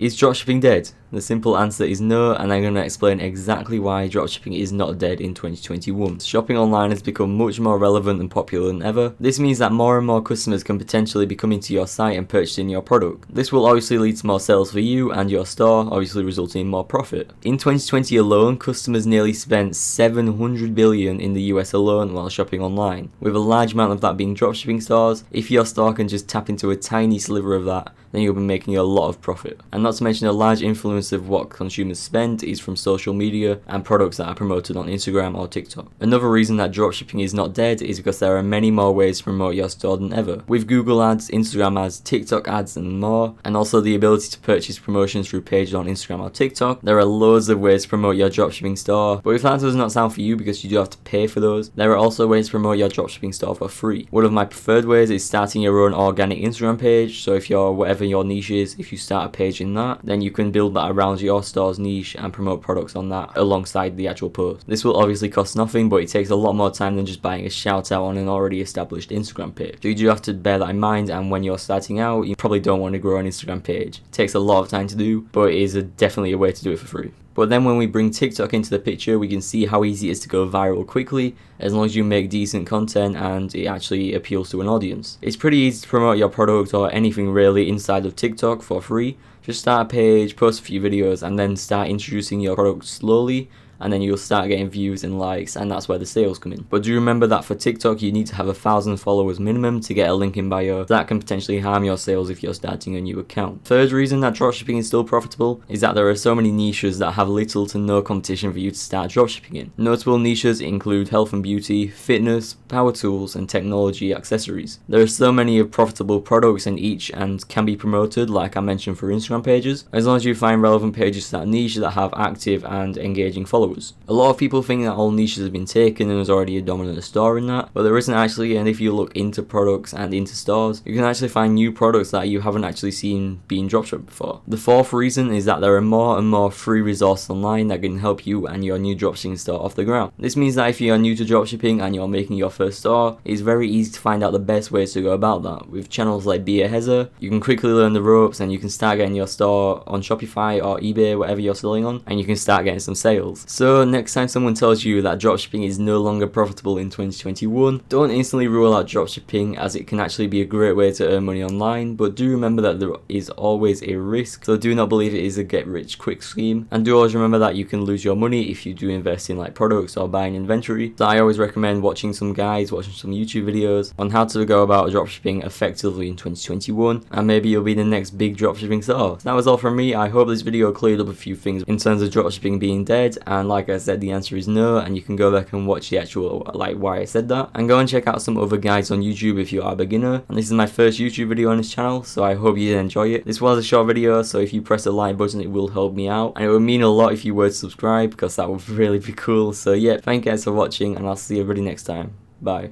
Is dropshipping dead? The simple answer is no, and I'm going to explain exactly why dropshipping is not dead in 2021. Shopping online has become much more relevant and popular than ever. This means that more and more customers can potentially be coming to your site and purchasing your product. This will obviously lead to more sales for you and your store, obviously resulting in more profit. In 2020 alone, customers nearly spent $700 billion in the US alone while shopping online, with a large amount of that being dropshipping stores. If your store can just tap into a tiny sliver of that, then you'll be making a lot of profit. And not to mention, a large influence of what consumers spend is from social media and products that are promoted on Instagram or TikTok. Another reason that dropshipping is not dead is because there are many more ways to promote your store than ever. With Google ads, Instagram ads, TikTok ads and more, and also the ability to purchase promotions through pages on Instagram or TikTok, there are loads of ways to promote your dropshipping store. But if that does not sound for you because you do have to pay for those, there are also ways to promote your dropshipping store for free. One of my preferred ways is starting your own organic Instagram page. So if you're whatever your niche is, if you start a page in that, then you can build that around your store's niche and promote products on that alongside the actual post. This will obviously cost nothing, but it takes a lot more time than just buying a shout out on an already established Instagram page. So you do have to bear that in mind, and when you're starting out, you probably don't want to grow an Instagram page. It takes a lot of time to do, but it is definitely a way to do it for free. But then when we bring TikTok into the picture, we can see how easy it is to go viral quickly, as long as you make decent content and it actually appeals to an audience. It's pretty easy to promote your product or anything really inside of TikTok for free. Just start a page, post a few videos, and then start introducing your product slowly, and then you'll start getting views and likes, and that's where the sales come in. But do remember that for TikTok you need to have 1,000 followers minimum to get a link in bio. That can potentially harm your sales if you're starting a new account. Third reason that dropshipping is still profitable is that there are so many niches that have little to no competition for you to start dropshipping in. Notable niches include health and beauty, fitness, power tools, and technology accessories. There are so many profitable products in each and can be promoted, like I mentioned, for Instagram pages, as long as you find relevant pages to that niche that have active and engaging followers. A lot of people think that all niches have been taken and there's already a dominant store in that, but there isn't actually. And if you look into products and into stores, you can actually find new products that you haven't actually seen being dropshipped before. The fourth reason is that there are more and more free resources online that can help you and your new dropshipping store off the ground. This means that if you are new to dropshipping and you're making your first store, it's very easy to find out the best ways to go about that. With channels like Be a Heather, you can quickly learn the ropes and you can start getting your store on Shopify or eBay, whatever you're selling on, and you can start getting some sales. So next time someone tells you that dropshipping is no longer profitable in 2021, don't instantly rule out dropshipping, as it can actually be a great way to earn money online, but do remember that there is always a risk, so do not believe it is a get rich quick scheme, and do always remember that you can lose your money if you do invest in like products or buying inventory. So I always recommend watching some YouTube videos on how to go about dropshipping effectively in 2021, and maybe you'll be the next big dropshipping store. So that was all from me. I hope this video cleared up a few things in terms of dropshipping being dead, and like I said, the answer is no, and you can go back and watch the actual why I said that, and go and check out some other guides on YouTube if you are a beginner. And this is my first YouTube video on this channel, so I hope you did enjoy it. This was a short video, so if you press the like button it will help me out, and it would mean a lot if you were to subscribe, because that would really be cool. So yeah, thank you guys for watching, and I'll see everybody next time. Bye.